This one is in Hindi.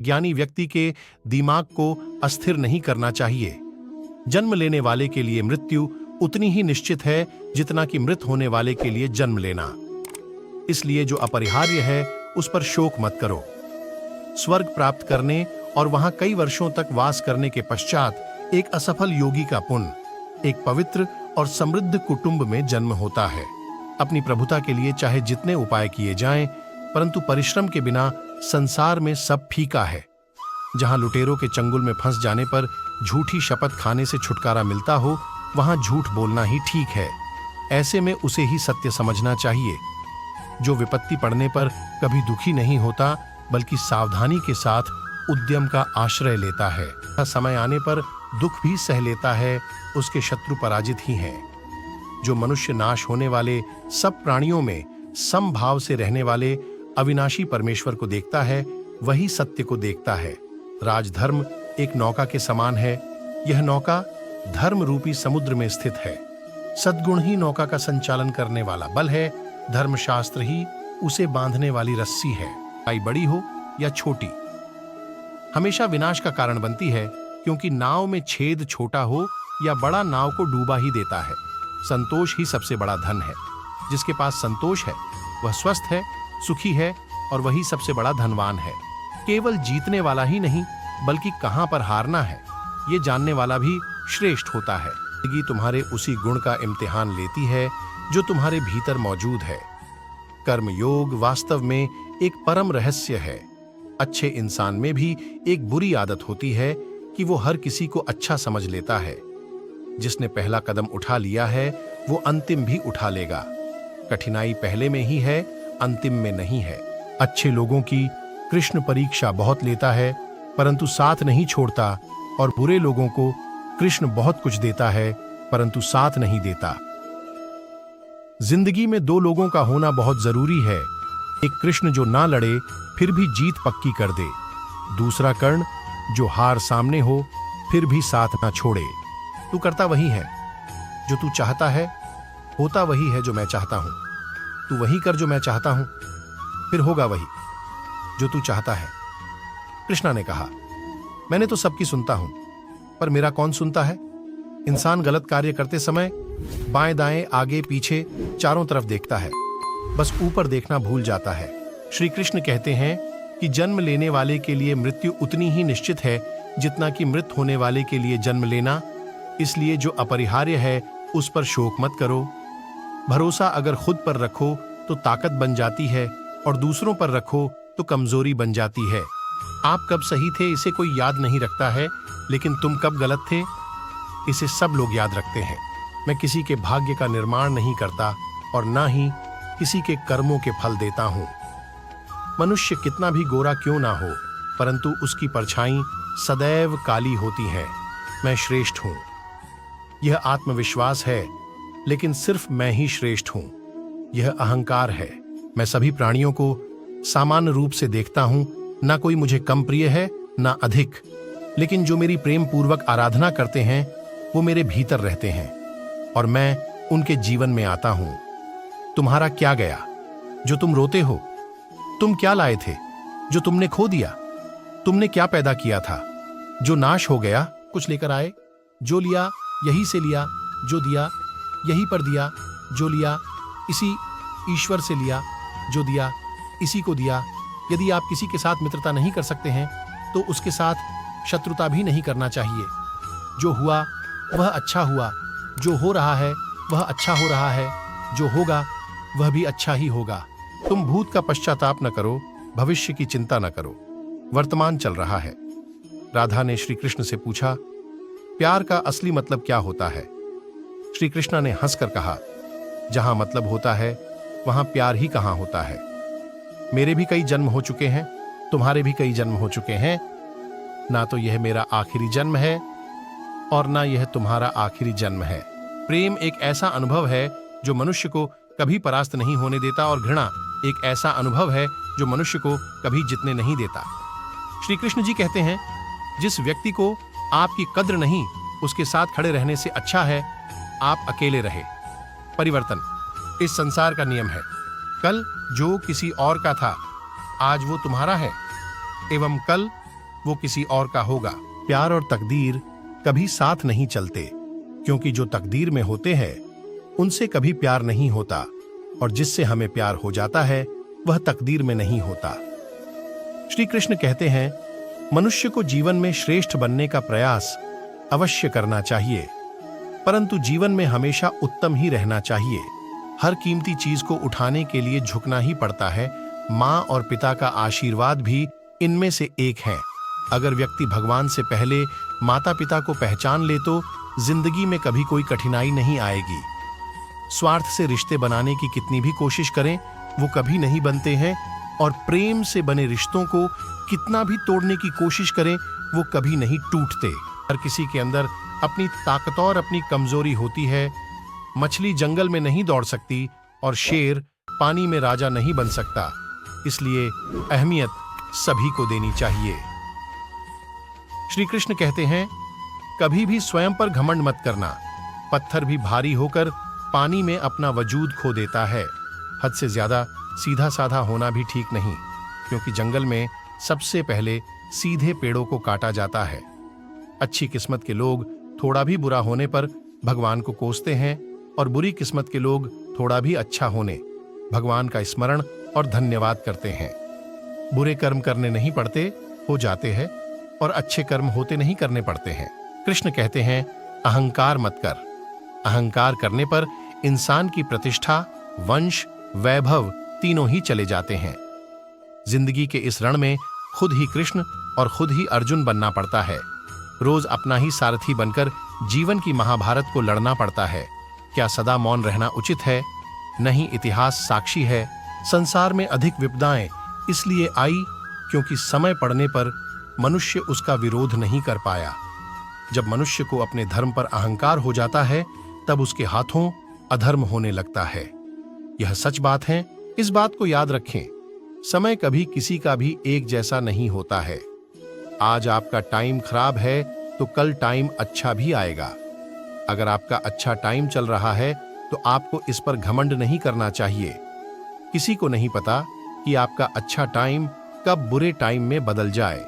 ज्ञानी व्यक्ति के दिमाग को अस्थिर नहीं करना चाहिए। जन्म लेने वाले के लिए मृत्यु उतनी ही निश्चित है जितना कि मृत होने वाले के लिए जन्म लेना। इसलिए जो अपरिहार्य है उस पर शोक मत करो। स्वर्ग प्राप्त करने और वहां कई वर्षों तक वास करने के पश्चात एक असफल योगी का पुण्य एक पवित्र और समृद्ध कुटुंब में जन्म होता है। अपनी प्रभुता के लिए चाहे जितने उपाय किए जाएं, परंतु परिश्रम के बिना संसार में सब फीका है। जहां लुटेरों के चंगुल में फंस जाने पर झूठी शपथ खाने से छुटकारा मिलता हो, वहां झूठ बोलना ही ठीक है। ऐसे में उसे ही सत्य समझना चाहिए। जो विपत्ति पड़ने पर कभी दुखी नहीं होता, बल्कि सावधानी के साथ उद्यम का आश्रय लेता है। समय आने पर दुख भी सह लेता है, उसके शत्रु पराजित ही हैं। जो मनुष्य नाश होने वाले सब प्राणियों में समभाव से रहने वाले अविनाशी परमेश्वर को देखता है, वही सत्य को देखता है। राजधर्म एक नौका के समान है। यह नौका धर्म रूपी समुद्र में स्थित है। सद्गुण ही नौका का संचालन करने वाला बल है। धर्मशास्त्र ही उसे बांधने वाली रस्सी है, चाहे बड़ी हो या छोटी। हमेशा विनाश का कारण बनती है, क्योंकि नाव में छेद छोटा हो या बड़ा नाव को डूबा ही देता है। संतोष ही सबसे बड़ा धन है। जिसके पास संतोष है वह स्वस्थ है, सुखी है और वही सबसे बड़ा धनवान है। केवल जीतने वाला ही नहीं, बल्कि कहां पर हारना है ये जानने वाला भी श्रेष्ठ होता है। जिंदगी तुम्हारे उसी गुण का इम्तिहान लेती है जो तुम्हारे भीतर मौजूद है। कर्म योग वास्तव में एक परम रहस्य है। अच्छे इंसान में भी एक बुरी आदत होती है कि वो हर किसी को अच्छा समझ लेता है। जिसने पहला कदम उठा लिया है वो अंतिम भी उठा लेगा। कठिनाई पहले में ही है, अंतिम में नहीं है। अच्छे लोगों की कृष्ण परीक्षा बहुत लेता है, परंतु साथ नहीं छोड़ता, और बुरे लोगों को कृष्ण बहुत कुछ देता है, परंतु साथ नहीं देता। जिंदगी में दो लोगों का होना बहुत जरूरी है। एक कृष्ण जो ना लड़े फिर भी जीत पक्की कर दे, दूसरा कर्ण जो हार सामने हो फिर भी साथ ना छोड़े। तू करता वही है जो तू चाहता है, होता वही है जो मैं चाहता हूं। तू वही कर जो मैं चाहता हूं, फिर होगा वही जो तू चाहता है। कृष्णा ने कहा, मैंने तो सबकी सुनता हूं, पर मेरा कौन सुनता है। इंसान गलत कार्य करते समय बाएं दाएं आगे पीछे चारों तरफ देखता है, बस ऊपर देखना भूल जाता है। श्री कृष्ण कहते हैं कि जन्म लेने वाले के लिए मृत्यु उतनी ही निश्चित है जितना कि मृत होने वाले के लिए जन्म लेना। इसलिए जो अपरिहार्य है उस पर शोक मत करो। भरोसा अगर खुद पर रखो तो ताकत बन जाती है, और दूसरों पर रखो तो कमजोरी बन जाती है। आप कब सही थे इसे कोई याद नहीं रखता है, लेकिन तुम कब गलत थे इसे सब लोग याद रखते हैं। मैं किसी के भाग्य का निर्माण नहीं करता और ना ही किसी के कर्मों के फल देता हूं। मनुष्य कितना भी गोरा क्यों ना हो, परंतु उसकी परछाई सदैव काली होती है। मैं श्रेष्ठ हूं, यह आत्मविश्वास है, लेकिन सिर्फ मैं ही श्रेष्ठ हूं। यह अहंकार है। मैं सभी प्राणियों को सामान्य रूप से देखता हूं, ना कोई मुझे कम प्रिय है ना अधिक, लेकिन जो मेरी प्रेम पूर्वक आराधना करते हैं वो मेरे भीतर रहते हैं और मैं उनके जीवन में आता हूं। तुम्हारा क्या गया जो तुम रोते हो? तुम क्या लाए थे जो तुमने खो दिया? तुमने क्या पैदा किया था जो नाश हो गया? कुछ लेकर आए, जो लिया यही से लिया, जो दिया यही पर दिया, जो लिया इसी ईश्वर से लिया, जो दिया इसी को दिया। यदि आप किसी के साथ मित्रता नहीं कर सकते हैं तो उसके साथ शत्रुता भी नहीं करना चाहिए। जो हुआ वह अच्छा हुआ, जो हो रहा है वह अच्छा हो रहा है, जो होगा वह भी अच्छा ही होगा। तुम भूत का पश्चाताप न करो, भविष्य की चिंता न करो, वर्तमान चल रहा है। राधा ने श्री कृष्ण से पूछा, प्यार का असली मतलब क्या होता है? श्री कृष्ण ने हंसकर कहा, जहां मतलब होता है वहां प्यार ही कहां होता है। मेरे भी कई जन्म हो चुके हैं, तुम्हारे भी कई जन्म हो चुके हैं। ना तो यह मेरा आखिरी जन्म है और ना यह तुम्हारा आखिरी जन्म है। प्रेम एक ऐसा अनुभव है जो मनुष्य को कभी परास्त नहीं होने देता, और घृणा एक ऐसा अनुभव है जो मनुष्य को कभी जीतने नहीं देता। श्री कृष्ण जी कहते हैं, जिस व्यक्ति को आपकी कद्र नहीं, उसके साथ खड़े रहने से अच्छा है आप अकेले रहे। परिवर्तन इस संसार का नियम है। कल जो किसी और का था आज वो तुम्हारा है, एवं कल वो किसी और का होगा। प्यार और तकदीर कभी साथ नहीं चलते, क्योंकि जो तकदीर में होते हैं उनसे कभी प्यार नहीं होता, और जिससे हमें प्यार हो जाता है वह तकदीर में नहीं होता। श्री कृष्ण कहते हैं, मनुष्य को जीवन में श्रेष्ठ बनने का प्रयास अवश्य करना चाहिए, परंतु जीवन में हमेशा उत्तम ही रहना चाहिए। हर कीमती चीज को उठाने के लिए झुकना ही पड़ता है। माँ और पिता का आशीर्वाद भी इनमें से एक है। अगर व्यक्ति भगवान से पहले माता पिता को पहचान ले तो जिंदगी में कभी कोई कठिनाई नहीं आएगी। स्वार्थ से रिश्ते बनाने की कितनी भी कोशिश करें वो कभी नहीं बनते हैं, और प्रेम से बने रिश्तों को कितना भी तोड़ने की कोशिश करें वो कभी नहीं टूटते। हर किसी के अंदर अपनी ताकत और अपनी कमजोरी होती है। मछली जंगल में नहीं दौड़ सकती और शेर पानी में राजा नहीं बन सकता, इसलिए अहमियत सभी को देनी चाहिए। श्री कृष्ण कहते हैं, कभी भी स्वयं पर घमंड मत करना। पत्थर भी भारी होकर पानी में अपना वजूद खो देता है। हद से ज्यादा सीधा साधा होना भी ठीक नहीं, क्योंकि जंगल में सबसे पहले सीधे पेड़ों को काटा जाता है। अच्छी किस्मत के लोग थोड़ा भी बुरा होने पर भगवान को कोसते हैं, और बुरी किस्मत के लोग थोड़ा भी अच्छा होने भगवान का स्मरण और धन्यवाद करते हैं। बुरे कर्म करने नहीं पड़ते, हो जाते हैं, और अच्छे कर्म होते नहीं करने पड़ते हैं। कृष्ण कहते हैं, अहंकार मत कर। अहंकार करने पर इंसान की प्रतिष्ठा, वंश, वैभव तीनों ही चले जाते हैं। जिंदगी के इस रण में खुद ही कृष्ण और खुद ही अर्जुन बनना पड़ता है। रोज अपना ही सारथी बनकर जीवन की महाभारत को लड़ना पड़ता है। क्या सदा मौन रहना उचित है? नहीं, इतिहास साक्षी है। संसार में अधिक विपदाएं इसलिए आई क्योंकि समय पड़ने पर मनुष्य उसका विरोध नहीं कर पाया। जब मनुष्य को अपने धर्म पर अहंकार हो जाता है तब उसके हाथों अधर्म होने लगता है। यह सच बात है, इस बात को याद रखें। समय कभी किसी का भी एक जैसा नहीं होता है। आज आपका टाइम खराब है तो कल टाइम अच्छा भी आएगा। अगर आपका अच्छा टाइम चल रहा है तो आपको इस पर घमंड नहीं करना चाहिए। किसी को नहीं पता कि आपका अच्छा टाइम कब बुरे टाइम में बदल जाए।